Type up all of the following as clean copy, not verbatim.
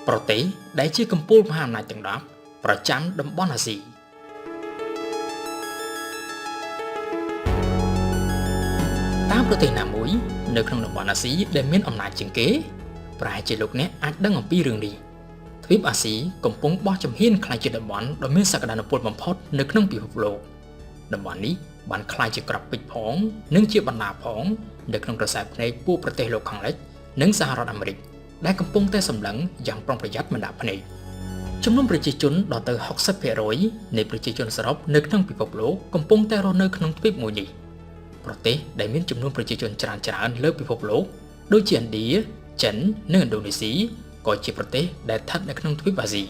ប្រទេសដែលជាកំពូលមហាអំណាចទាំង10ប្រចាំតំបន់អាស៊ីតាមប្រទេសណាមួយនៅក្នុងតំបន់អាស៊ីដែលមានអំណាចជាងគេប្រហែលជាលោកអ្នកអាចដឹងអំពីរឿងនេះទ្វីបអាស៊ីកំពុងបោះជំហានក្លាយជាតំបន់ដ៏មានសក្តានុពលបំផុតនៅក្នុងពិភពលោកតំបន់នេះបានក្លាយជាក្របពេជ្រផងនិងជាបណ្ដាផងនៅក្នុងក្រសែភ្នែកពួកប្រទេសលោកខាងលិចនិងសហរដ្ឋអាមេរិកដែលកំពុងតែសម្លឹងយ៉ាងប្រុងប្រយ័ត្នមិនដាក់ភ្នែកចំនួនប្រជាជនដល់ទៅ 60% នៃប្រជាជនសរុបនៅក្នុងពិភពលោកកំពុងតែរស់នៅក្នុងទ្វីបមួយនេះប្រទេសដែលមានចំនួនប្រជាជនច្រើនលើពិភពលោកដូចជាឥណ្ឌាចិននិងឥណ្ឌូនេស៊ីក៏ជាប្រទេសដែលស្ថិតនៅក្នុងទ្វីបអាស៊ី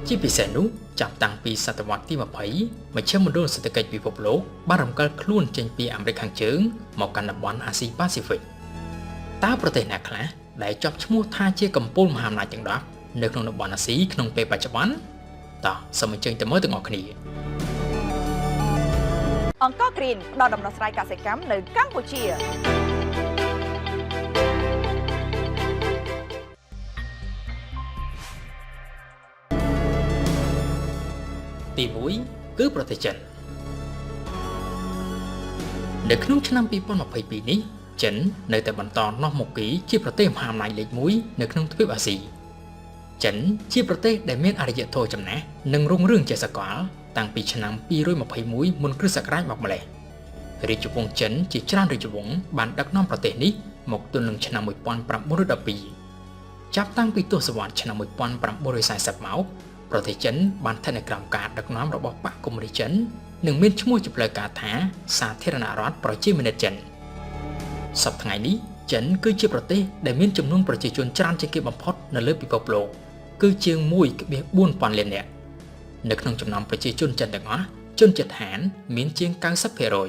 ជាពិសេសនោះចាប់តាំងពីសតវត្សទី20មជ្ឈមណ្ឌលសេដ្ឋកិច្ចពិភពលោកបានរំកិលខ្លួនចេញពីអាមេរិកខាងជើងមកកាន់តំបន់អាស៊ីប៉ាស៊ីហ្វិកតើប្រទេសណាខ្លះដែលជាប់ឈ្មោះថាជាកំពូលមហាអំណាចទាំង10នៅក្នុងតំបន់អាស៊ីក្នុងពេលបច្ចុប្បន្នតោះសូមអញ្ជើញទៅមើលទាំងអស់គ្នាអង្គការ Green ផ្ដល់ដំណោះស្រាយកសិកម្មនៅកម្ពុជាទី1គឺប្រទេសចិននៅក្នុងឆ្នាំ2022នេះចិននៅតែបន្តនាំមុខគេជាប្រទេសមហាអំណាចលេខ1នៅក្នុងទ្វីបអាស៊ីចិនជាប្រទេសដែលមានអរិយធម៌ចំណាស់និងរុងរឿងជាសកលតាំងពីឆ្នាំ221មុនគ្រិស្តសករាជមកម្លេះរាជវង្សចិនជាច្រើនរាជវង្សបានដឹកនាំប្រទេសនេះមកទល់នឹងឆ្នាំ1912ចាប់តាំងពីទសវត្សរ៍ឆ្នាំ1940មកប្រទេសចិនបានស្ថិតនៅក្រោមការដឹកនាំរបស់បកកុម្មុយនីសចិននិងមានឈ្មោះជាផ្លូវការថាសាធារណរដ្ឋប្រជាមានិតចិនសប្តាហ៍ថ្ងៃនេះចិនគឺជាប្រទេសដែលមានចំនួនប្រជាជនច្រើនជាងគេបំផុតនៅលើពិភពលោកគឺជាង 1.4000 លាននាក់នៅក្នុងចំណោមប្រជាជនចិនទាំងអស់ជនជាតិហានមានជាង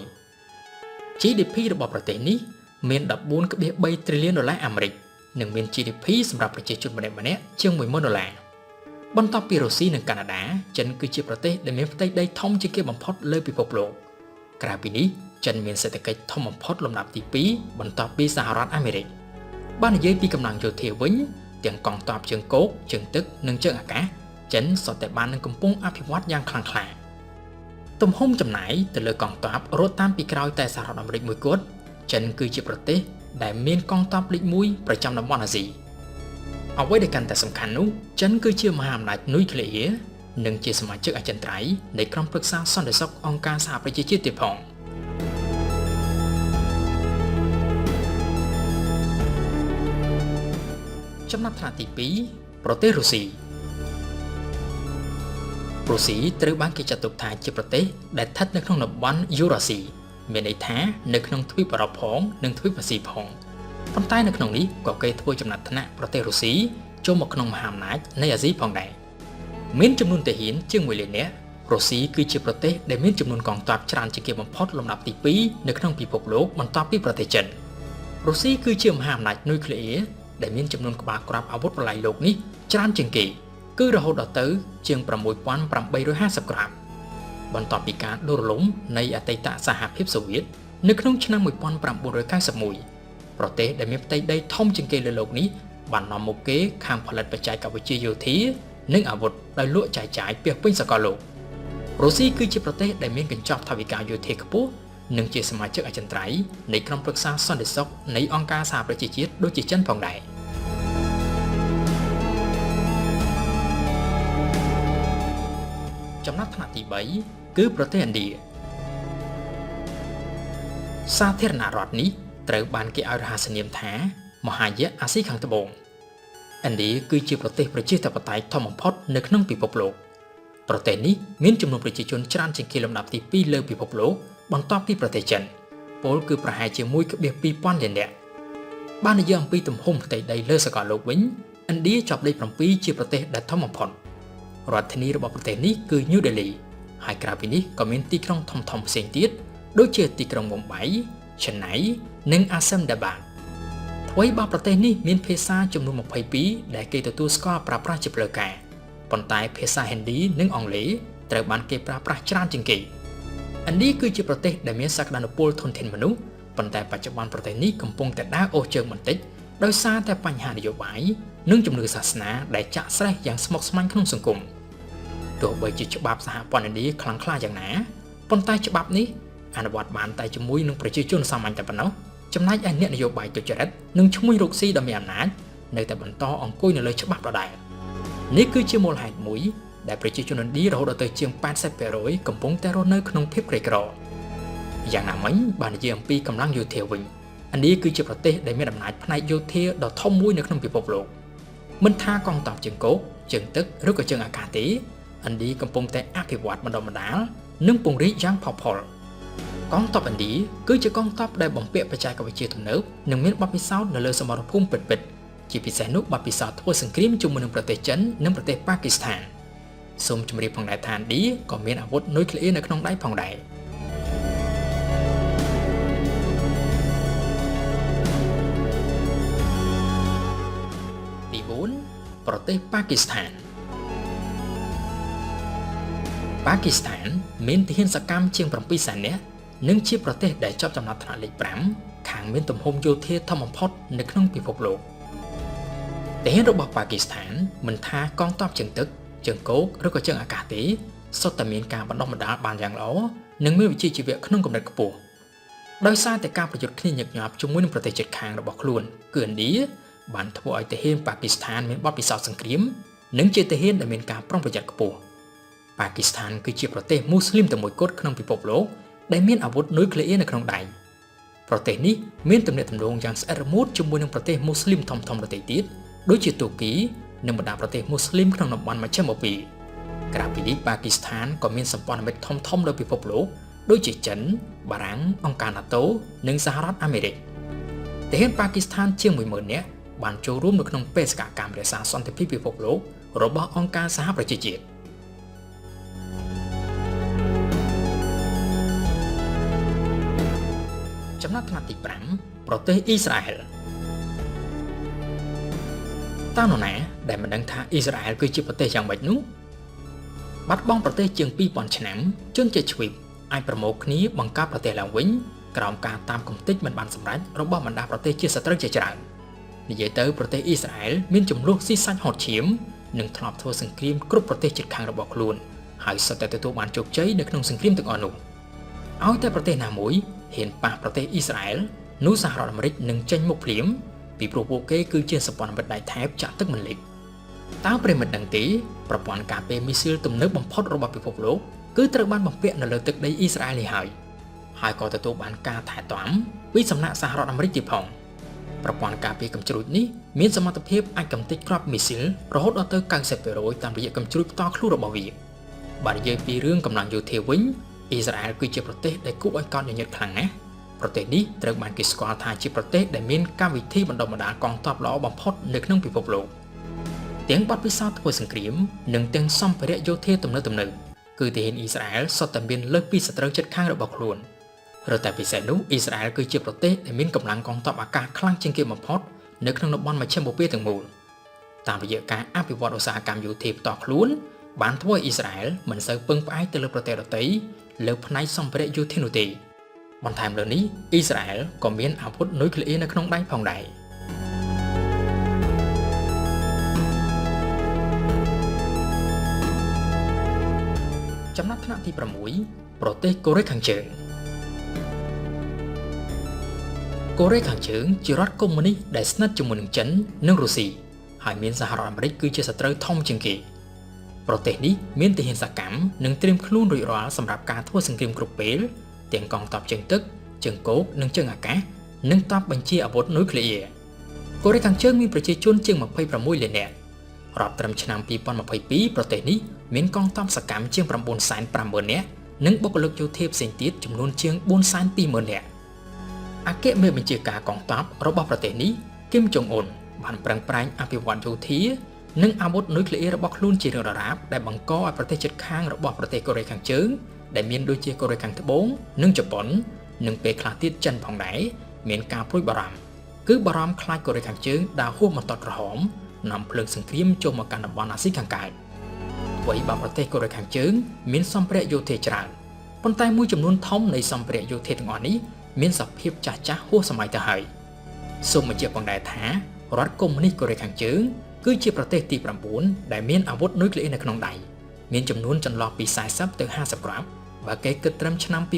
90% GDP របស់ប្រទេសនេះមាន 14.3 ត្រីលៀនដុល្លារអាមេរិកនិងមាន GDP សម្រាប់ប្រជាជនម្នាក់ៗជាង $10,000 បន្ទាប់ពីរុស្ស៊ីនិងកាណាដាចិនគឺជាប្រទេសដែលមានផ្ទៃដីធំជាងគេបំផុតលើពិភពលោកក្រៅពីនេះចិនមានសេដ្ឋកិច្ចធំបំផុតលំដាប់ទី2បន្ទាប់ពីសហរដ្ឋអាមេរិកបើនិយាយពីកម្លាំងយោធាវិញទាំងកងទ័ពជើងគោកជើងទឹកនិងជើងអាកាសចិនសុទ្ធតែបាននឹងកំពុងអភិវឌ្ឍយ៉ាងខ្លាំងក្លាទំហំចំណាយទៅលើកងទ័ពរត់តាមពីក្រោយតែសហរដ្ឋអាមេរិកមួយគត់ចិនគឺជាប្រទេសដែលមានកងទ័ពលេខ1ប្រចាំតំបន់អាស៊ីអ្វីដែលកាន់តែសំខាន់នោះចិនគឺជាមហាអំណាចនុយក្លេអ៊ែរនិងជាសមាជិកអចិន្ត្រៃយ៍នៃក្រុមប្រឹក្សាសន្តិសុខអង្គការសហប្រជាជាតិទៀតផងចំណាត់ថ្នាក់ទី2ប្រទេសរុស្ស៊ីរុស្ស៊ីត្រូវបានគេចាត់ទុកថាជាប្រទេសដែលស្ថិតនៅក្នុងតំបន់យូរ៉ាស៊ីមានន័យថានៅក្នុងទ្វីបអឺរ៉ុបផងនិងទ្វីបអាស៊ីផងប៉ុន្តែនៅក្នុងនេះក៏គេធ្វើចំណាត់ថ្នាក់ប្រទេសរុស្ស៊ីចូលមកក្នុងមហាអំណាចនៃអាស៊ីផងដែរមានចំនួនទាហានជាង1លាននាក់រុស្ស៊ីគឺជាប្រទេសដែលមានចំនួនកងទ័ពច្រើនជាងគេបំផុតលំដាប់ទី2នៅក្នុងពិភពលោកបន្ទាប់ពីប្រទេសចិនរុស្ស៊ីគឺជាមហាអំណាចនុយក្លេអ៊ែរដែលមានចំនួនក្បាលគ្រាប់អាវុធប្រឡាយលោកនេះច្រើនជាងគេគឺរហូតដល់ទៅជាង 6850 ក្រាបបន្ទាប់ពីការដួលរលំនៃអតីតសហភាពសូវៀតនៅក្នុងឆ្នាំ1991ប្រទេសដែលមានផ្ទៃដីធំជាងគេលើលោកនេះបាននាំមុខគេខាងផលិតបច្ចេកវិទ្យាយោធានិងអាវុធដោយលក់ចែកចាយពាសពេញសកលលោករុស្ស៊ីគឺជាប្រទេសដែលមានកញ្ចប់ថវិកាយោធាខ្ពស់និងជាសមាជិកអចិន្ត្រៃយ៍នៃក្រុមប្រឹក្សាសន្តិសុខនៃអង្គការសហប្រជាជាតិដូចជាចិនផងដែរចំណាត់ថ្នាក់ទី3គឺប្រទេសឥណ្ឌាសាធារណរដ្ឋនេះត្រូវបានគេឲ្យរហស្សនាមថាមហាយៈអាស៊ីខាងត្បូងឥណ្ឌាគឺជាប្រទេសប្រជាធិបតេយ្យធំបំផុតនៅក្នុងពិភពលោកប្រទេសនេះមានចំនួនប្រជាជនច្រើនជាងគេលំដាប់ទី2លើពិភពលោកបន្ទាប់ពីប្រទេសចិនពលគឺប្រហែលជា 1.2000 លាននាក់បើនិយាយអំពីទំហំផ្ទៃដីលើសកលលោកវិញឥណ្ឌាជាប់លេខ7ជាប្រទេសដែលធំបំផុតរដ្ឋធានីរបស់ប្រទេសនេះគឺ New Delhi ហើយក្រៅពីនេះក៏មានទីក្រុងធំៗផ្សេងទៀតដូចជាទីក្រុងមុំបៃ ឆេណៃនិងអាសាមដាបាតអ្វីបើប្រទេសនេះមានភាសាចំនួន22ដែលគេទទួលស្គាល់ប្រើប្រាស់ជាផ្លូវការប៉ុន្តែភាសាហិណ្ឌីនិងអង់គ្លេសត្រូវបានគេប្រើប្រាស់ច្រើនជាងគេឥណ្ឌាគឺជាប្រទេសដែលមានសក្តានុពលធនធានមនុស្សប៉ុន្តែបច្ចុប្បន្នប្រទេសនេះកំពុងតែដើរអូសជើងបន្តិច ដោយសារតែបញ្ហានយោបាយនិងជំនឿសាសនាដែលចាក់ស្រេះយ៉ាងស្មុគស្មាញក្នុងសង្គមទោះបីជាច្បាប់សហព័ន្ធឥណ្ឌាខ្លាំងក្លាយ៉ាងណាប៉ុន្តែច្បាប់នេះអនុវត្តបានតែជាមួយនឹងប្រជាជនសាមញ្ញតែប៉ុណ្ណោះចំណែកឯអ្នកនយោបាយទុច្ចរិតនិងឈ្មួញរកស៊ីដ៏មានអំណាចនៅតែបន្តអង្គុយនៅលើច្បាប់ដដែលនេះគឺជាមូលហេតុមួយដែលប្រជាជនឥណ្ឌារហូតដល់ទៅជាង 80% កំពុងតែរស់នៅក្នុងភាពក្រីក្រយ៉ាងណាមិញបាននិយាយអំពីកម្លាំងយោធាវិញឥណ្ឌាគឺជាប្រទេសដែលមានអំណាចផ្នែកយោធាដ៏ធំមួយនៅក្នុងពិភពលោកមិនថាកងទ័ពជើងគោកជើងទឹកឬក៏ជើងអាកាសទេឥណ្ឌាកំពុងតែអភិវឌ្ឍបណ្ដុះបណ្ដាលនិងពង្រីកយ៉ាងផុសផុលកងទ័ពឥណ្ឌាគឺជាកងទ័ពដែលបំពាក់បច្ចេកវិទ្យាទំនើបនិងមានបទពិសោធន៍នៅលើសមរភូមិពិតៗជាពិសេសនោះបទពិសោធន៍ធ្វើសង្គ្រាមជាមួយនឹងប្រទេសចិននិងប្រទេសប៉ាគីស្ថានសូមជម្រាបផងដែរថាឥណ្ឌាក៏មានអាវុធនុយក្លេអ៊ែរនៅក្នុងដៃផងដែរទី4ប្រទេសប៉ាគីស្ថានប៉ាគីស្ថានមានទាហានសកម្មជាង 7 សែននាក់និងជាប្រទេសដែលជាប់ចំណាត់ថ្នាក់លេខ 5 ខាងមានទំហំយោធាធំបំផុតនៅក្នុងពិភពលោកទាហានរបស់ប៉ាគីស្ថានមិនថាកងទ័ពជើងទឹកជើងគោកឬក៏ជើងអាកាសទេសុទ្ធតែមានការបណ្ដុះបណ្ដាលបានយ៉ាងល្អនិងមានវិជ្ជាជីវៈក្នុងកម្រិតខ្ពស់ដោយសារតែការប្រយុទ្ធគ្នាញឹកញាប់ជាមួយនឹងប្រទេសជិតខាងរបស់ខ្លួនគឺឥណ្ឌាបានធ្វើឲ្យទាហានប៉ាគីស្ថានមានបទពិសោធន៍សង្គ្រាមនិងជាទាហានដែលមានការប្រុងប្រយ័ត្នខ្ពស់ប៉ាគីស្ថានគឺជាប្រទេសមូស្លីមតែមួយគត់ក្នុងពិភពលោកដែលមានអាវុធនុយក្លេអ៊ែរនៅក្នុងដៃប្រទេសនេះមានទំនាក់ទំនងយ៉ាងស្អិតរមួតជាមួយនឹងប្រទេសមូស្លីមធំៗដទៃទៀតដូចជាទូគីនិងបណ្ដាប្រទេសមូស្លីមក្នុងតំបន់មជ្ឈិមបូព៌ាក្រៅពីនេះប៉ាគីស្ថានក៏មានសម្ព័ន្ធមិត្តធំៗលើពិភពលោកដូចជាចិនបារាំងអង្គការ NATO និងសហរដ្ឋអាមេរិកទាហានប៉ាគីស្ថានជាង 10,000 នាក់បានចូលរួមនៅក្នុងបេសកកម្មរក្សាសន្តិភាពពិភពលោករបស់អង្គការសហប្រជាជាតិចំណាត់ថ្នាក់ទី 5 ប្រទេសអ៊ីស្រាអែលតើនរណាដែលមិនដឹងថាអ៊ីស្រាអែលគឺជាប្រទេសយ៉ាងម៉េចនោះបាត់បង់ប្រទេសជាង 2000 ឆ្នាំជនជាតិជ្វីបអាចប្រមូលគ្នាបង្កើតប្រទេសឡើងវិញក្រោមការតាមគំនិតមិនបានសម្រេចរបស់បណ្ដាប្រទេសជាសត្រូវជាច្រើននិយាយទៅប្រទេសអ៊ីស្រាអែលមានចំនួនស៊ីសាច់ហូតឈាមនិងធ្លាប់ធ្វើសង្គ្រាមគ្រប់ប្រទេសជិតខាងរបស់ខ្លួនហើយសុទ្ធតែទទួលបានជោគជ័យនៅក្នុងសង្គ្រាមទាំងអស់នោះឲ្យតែប្រទេសណាមួយហ៊ានប៉ះប្រទេសអ៊ីស្រាអែលនោះសហរដ្ឋអាមេរិកនឹងចេញមុខភ្លាមពីព្រោះពួកគេគឺជាសម្ព័ន្ធមិត្តដៃថែបចាក់ទឹកមិនលិចតើប្រិមិត្តដឹងទេប្រព័ន្ធការពារមីស៊ីលទំនើបបំផុតរបស់ពិភពលោកគឺត្រូវបានបំពាក់នៅលើទឹកដីអ៊ីស្រាអែលនេះហើយក៏ទទួលបានការថែទាំពីសំណាក់សហរដ្ឋអាមេរិកទៀតផងប្រព័ន្ធការពារកំជ្រួចនេះមានសមត្ថភាពអាចកំទេចគ្រាប់មីស៊ីលរហូតដល់ទៅ 90% តាមរយៈកំជ្រួចផ្ទាល់ខ្លួនរបស់វាបើនិយាយពីរឿងកម្លាំងយោធាវិញអ៊ីស្រាអែលគឺជាប្រទេសដែលគួរឲ្យកោតញញឹតខ្លាំងណាស់ប្រទេសនេះត្រូវបានគេស្គាល់ថាជាប្រទេសដែលមានកម្មវិធីបណ្ដុះបណ្ដាលកងទ័ពល្អបំផុតនៅក្នុងពិភពលោកទាំងបទពិសោធន៍ធ្វើសង្គ្រាមនិងទាំងសម្ភារៈយោធាទំនើបគឺទាហានអ៊ីស្រាអែលសុទ្ធតែមានលើសពីសត្រូវជិតខាងរបស់ខ្លួនរតែពិសេសនោះអ៊ីស្រាអែលគឺជាប្រទេសដែលមានកម្លាំងកងទ័ពអាកាសខ្លាំងជាងគេបំផុតនៅក្នុងតំបន់មជ្ឈិមបូព៌ាទាំងមូលតាមរយៈការអភិវឌ្ឍឧស្សាហកម្មយោធាផ្ទាល់ខ្លួនបានធ្វើឲ្យអ៊ីស្រាអែលមិនសូវពឹងផ្អែកទៅលើប្រទេសដទៃលើផ្នែកសម្ភារៈយោធានោះទេបន្ថែមលើនេះអ៊ីស្រាអែលក៏មានអាវុធនុយក្លេអ៊ែរនៅក្នុងដៃផងដែរចំណាត់ថ្នាក់ទី 6 ប្រទេសកូរ៉េខាងជើងកូរ៉េខាងជើងជារដ្ឋកុម្មុយនីសដែលស្និទ្ធជាមួយនឹងចិននិងរុស្ស៊ីហើយមានសហរដ្ឋអាមេរិកគឺជាសត្រូវធំជាងគេប្រទេសនេះមានទាហានសកម្មនិងត្រៀមខ្លួនរួចរាល់សម្រាប់ការធ្វើសង្គ្រាមគ្រប់ពេលទាំងកងទ័ពជើងទឹកជើងគោកនិងជើងអាកាសនិងទ័ពបញ្ជាអាវុធនុយក្លេអ៊ែរកូរ៉េខាងជើងមានប្រជាជនជាង 26 លាននាក់រាប់ត្រឹមឆ្នាំ 2022 ប្រទេសនេះមានកងទ័ពសកម្មជាង 950,000 នាក់និងបុគ្គលិកយោធាផ្សេងទៀតចំនួនជាង 420,000 នាក់អគ្គមេបញ្ជាការកងទ័ពរបស់ប្រទេសនេះគីមចុងអ៊ុនបានប្រឹងប្រែងអភិវឌ្ឍយោធានិងអាវុធនុយក្លេអ៊ែររបស់ខ្លួនជារៀងរ៉ាបដែលបង្កឲ្យប្រទេសជិតខាងរបស់ប្រទេសកូរ៉េខាងជើងដែលមានដូចជាកូរ៉េខាងត្បូងនិងជប៉ុននិងពេលខ្លះទៀតចិនផងដែរមានការព្រួយបារម្ភគឺបារម្ភខ្លាចកូរ៉េខាងជើងដើរហួសបន្ទាត់ក្រហមនាំភ្លើងសង្គ្រាមចូលមកកាន់តំបន់អាស៊ីខាងកើតអ្វីបើប្រទេសកូរ៉េខាងជើងមានសម្ភារៈយោធាច្រើនប៉ុន្តែមួយចំនួនធំនៃសម្ភារៈយោធាទាំងអស់នេះមានសភាពចាស់ៗហួសសម័យទៅហើយសូមបញ្ជាក់ផងដែរថា រដ្ឋកុម្មុយនីសកូរ៉េខាងជើងគឺជាប្រទេសទី9ដែលមានអាវុធនុយក្លេអ៊ែរនៅក្នុងដៃមានចំនួនចន្លោះពី40ទៅ50គ្រាប់បើគេគិតត្រឹមឆ្នាំ2022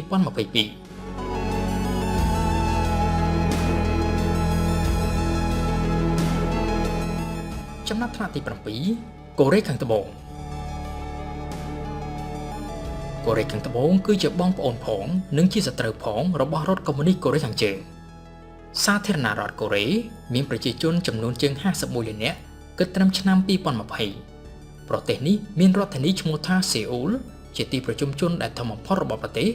ចំណាត់ថ្នាក់ទី7កូរ៉េខាងត្បូងកូរ៉េខាងត្បូងគឺជាបងប្អូនផងនិងជាសត្រូវផងរបស់រដ្ឋកុម្មុយនីសកូរ៉េខាងជើងសាធារណរដ្ឋកូរ៉េមានប្រជាជនចំនួនជាង51លាននាក់គិតត្រឹមឆ្នាំ2020ប្រទេសនេះមានរដ្ឋធានីឈ្មោះថាសេអ៊ូលជាទីប្រជុំជនដែលធំបំផុតរបស់ប្រទេស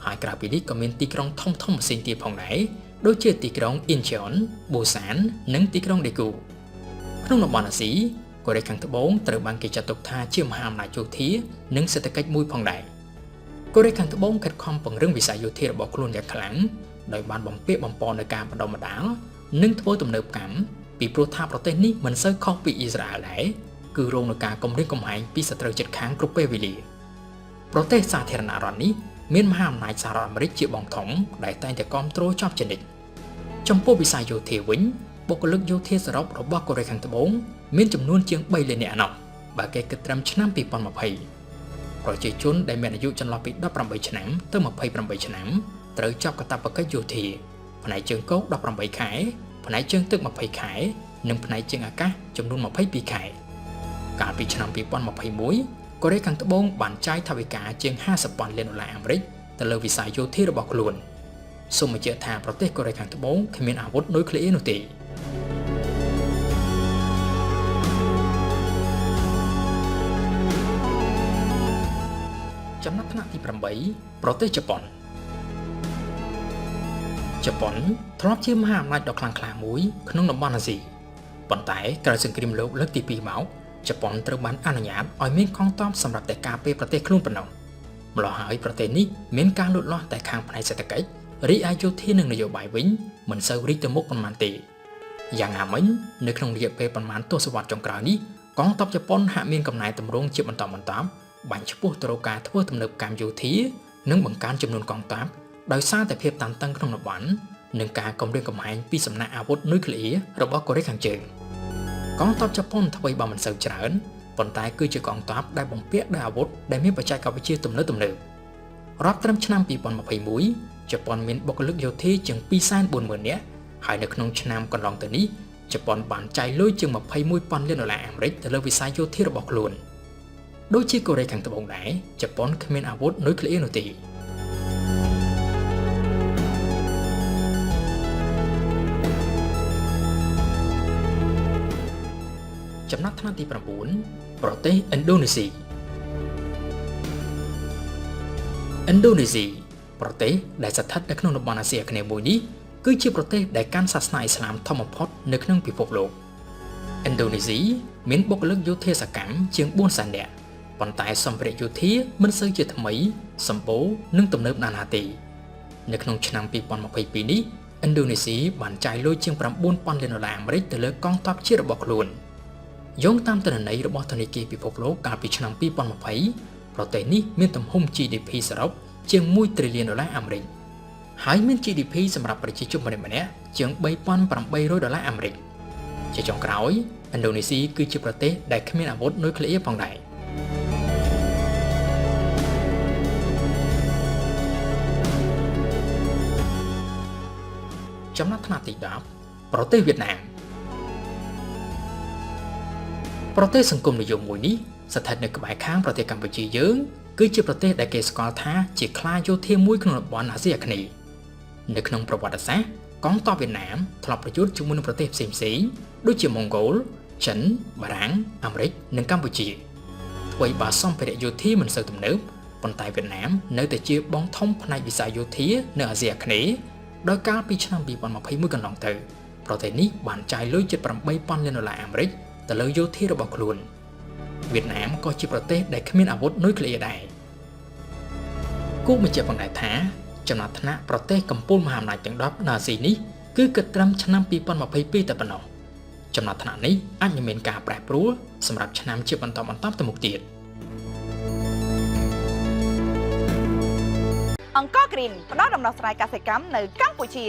ហើយក្រៅពីនេះក៏មានទីក្រុងធំៗផ្សេងទៀតផងដែរដូចជាទីក្រុងអ៊ីនជេអុនប៊ូសាននិងទីក្រុងដេគូក្នុងតំបន់អាស៊ីកូរ៉េខាងត្បូងត្រូវបានគេចាត់ទុកថាជាមហាអំណាចយោធានិងសេដ្ឋកិច្ចមួយផងដែរកូរ៉េខាងត្បូងខិតខំពង្រឹងវិស័យយោធារបស់ខ្លួនយ៉ាងខ្លាំងដោយបានបំពាក់បំពន់នូវការបណ្ដុះបណ្ដាលនិងធ្វើទំនើបកម្មពីព្រោះថាប្រទេសនេះមិនសូវខុសពីអ៊ីស្រាអែលដែរគឺរងនឹងការគំរាមកំហែងពីសត្រូវជិតខាងគ្រប់ពេលវេលាប្រទេសសាធារណរដ្ឋនេះមានមហាអំណាចសហរដ្ឋអាមេរិកជាបងធំដែលតែងតែគាំទ្រជាប់ជានិច្ចចំពោះវិស័យយោធាវិញបុគ្គលិកយោធាសរុបរបស់កូរ៉េខាងត្បូងមានចំនួនជាង3លាននាក់ឯណោះបើគេគិតត្រឹមឆ្នាំ2020ប្រជាជនដែលមានអាយុចន្លោះពី18ឆ្នាំទៅ28ឆ្នាំត្រូវចាប់កាតព្វកិច្ចយោធាផ្នែកជើងគោក18ខែផ្នែកជើងទឹក20ខែនិងផ្នែកជើងអាកាសចំនួន22ខែកាលពីឆ្នាំ2021កូរ៉េខាងត្បូងបានចាយថវិកាជាង$50 លានអាមេរិកទៅលើវិស័យយោធារបស់ខ្លួនសូមបញ្ជាក់ថាប្រទេសកូរ៉េខាងត្បូងគ្មានអាវុធនុយក្លេអ៊ែរនោះទេចំណាត់ថ្នាក់ទី8ប្រទេសជប៉ុនជប៉ុនធ្លាប់ជាមហាអំណាចដ៏ខ្លាំងក្លាមួយក្នុងតំបន់អាស៊ីប៉ុន្តែក្រោយសង្គ្រាមលោកលើកទី2មកជប៉ុនត្រូវបានអនុញ្ញាតឲ្យមានកងទ័ពសម្រាប់តែការពារប្រទេសខ្លួនប៉ុណ្ណោះម្ល៉េះហើយប្រទេសនេះមានការលូតលាស់តែខាងផ្នែកសេដ្ឋកិច្ចរីឯយោធានិងនយោបាយវិញមិនសូវរីកទៅមុខប៉ុន្មានទេយ៉ាងណាមិញនៅក្នុងរយៈពេលប្រមាណទសវត្សរ៍ចុងក្រោយនេះកងទ័ពជប៉ុនហាក់មានកំណែទម្រង់ជាបន្តបន្ទាប់បាញ់ឆ្ពោះទៅរកការធ្វើទំនើបកម្មយោធានិងបង្កើនចំនួនកងទ័ពដោយសារតែភាពតានតឹងក្នុងតំបន់និងការគំរាមកំហែងពីសំណាក់អាវុធនុយក្លេអ៊ែររបស់កូរ៉េខាងជើងកងទ័ពជប៉ុនធ្វើបើមិនសូវច្រើនប៉ុន្តែគឺជាកងទ័ពដែលបំពាក់ដោយអាវុធដែលមានបច្ចេកវិទ្យាទំនើបរាប់ត្រឹមឆ្នាំ2021ជប៉ុនមានបុគ្គលិកយោធាជាង240,000 នាក់ហើយនៅក្នុងឆ្នាំកន្លងទៅនេះជប៉ុនបានចាយលុយជាង$21 លានអាមេរិកទៅលើវិស័យយោធារបស់ខ្លួនដូចជាកូរ៉េខាងត្បូងដែរជប៉ុនគ្មានអាវុធនុយក្លេអ៊ែរនោះទេចំណាត់ថ្នាក់ទី9ប្រទេសឥណ្ឌូនេស៊ីឥណ្ឌូនេស៊ីប្រទេសដែលស្ថិតនៅក្នុងតំបន់អាស៊ីអាគ្នេយ៍មួយនេះគឺជាប្រទេសដែលកាន់សាសនាអ៊ីស្លាមធំបំផុតនៅក្នុងពិភពលោកឥណ្ឌូនេស៊ីមានបុគ្គលិកយោធាសកម្មជាង400,000 នាក់ប៉ុន្តែសម្ភារៈយោធាមិនសូវជាថ្មីសម្បូរនិងទំនើបណាស់ណាទេនៅក្នុងឆ្នាំ2022នេះឥណ្ឌូនេស៊ីបានចាយលុយជាង$9 លានអាមេរិកទៅលើកងទ័ពជាតិរបស់ខ្លួនយោងតាមទិន្នន័យរបស់ធនាគារពិភពលោកកាលពីឆ្នាំ2020ប្រទេសនេះមានទំហំ GDP សរុបជាង$1 ទ្រីលានអាមេរិកហើយមាន GDP សម្រាប់ប្រជាជនម្នាក់ៗជាង$3,800អាមេរិកជាចុងក្រោយឥណ្ឌូនេស៊ីគឺជាប្រទេសដែលគ្មានអាវុធនុយក្លេអ៊ែរផងដែរចំណាត់ថ្នាក់ទី10ប្រទេសវៀតណាមប្រទេសសង្គមនិយមមួយនេះស្ថិតនៅក្បែរខាងប្រទេសកម្ពុជាយើងគឺជាប្រទេសដែលគេស្គាល់ថាជាខ្លាយោធាមួយក្នុងតំបន់អាស៊ីអាគ្នេយ៍នៅក្នុងប្រវត្តិសាស្ត្រកងទ័ពវៀតណាមធ្លាប់ប្រយុទ្ធជាមួយនឹងប្រទេសផ្សេងៗដូចជាម៉ុងហ្គោលចិនបារាំងអាមេរិកនិងកម្ពុជាថ្មីបើសម្ភារៈយោធាមិនសូវទំនើបប៉ុន្តែវៀតណាមនៅតែជាបងធំផ្នែកវិស័យយោធានៅអាស៊ីអាគ្នេយ៍ដោយកាលពីឆ្នាំ2021កន្លងទៅប្រទេសនេះបានចាយលុយជិត$8 លានអាមេរិកទៅលើយោធារបស់ខ្លួនវៀតណាមក៏ជាប្រទេសដែលគ្មានអាវុធនុយក្លេអ៊ែរដែរគូបញ្ជាក់ផងដែរថាចំណាត់ថ្នាក់ប្រទេសកំពូលមហាអំណាចទាំង10នៅអាស៊ីនេះគឺគិតត្រឹមឆ្នាំ2022តែប៉ុណ្ណោះចំណាត់ថ្នាក់នេះអាចនឹងមានការប្រែប្រួលសម្រាប់ឆ្នាំជាបន្តទៅមុខទៀតអង្គរ Green ផ្ដល់ដំណោះស្រាយកសិកម្មនៅកម្ពុជា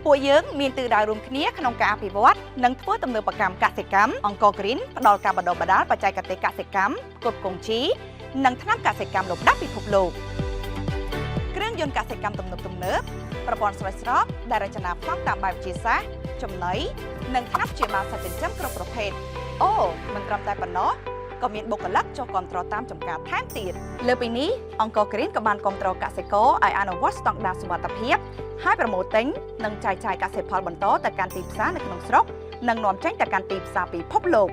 ពួកយើងមានទិសដៅរួមគ្នាក្នុងការអភិវឌ្ឍនិងធ្វើទំនើបកម្មកសិកម្មអង្គរ Green ផ្ដល់ការបណ្ដុះបណ្ដាលបច្ចេកទេសកសិកម្មផ្គត់ផ្គង់ជីនិងថ្នាំកសិកម្មលំដាប់ពិភពលោកគ្រឿងយន្តកសិកម្មទំនើបប្រព័ន្ធស្រោចស្រពដែលរចនាប្លង់តាមបែបវិទ្យាសាស្ត្រចំណីនិងថ្នាំព្យាបាលសត្វចិញ្ចឹមគ្រប់ប្រភេទអូមិនត្រឹមតែប៉ុណ្ណោះក៏មានបុគ្គលិកចុះគាំទ្រតាមចំការថែមទៀតលើពីនេះអង្គរ Green ក៏បានគាំទ្រកសិករឲ្យអនុវត្តស្តង់ដារសុវត្ថិភាពហើយប្រមូលទិញនិងចែកចាយកសិផលបន្តទៅកាន់ទីផ្សារនៅក្នុងស្រុកនិងនាំចេញទៅកាន់ទីផ្សារពិភពលោក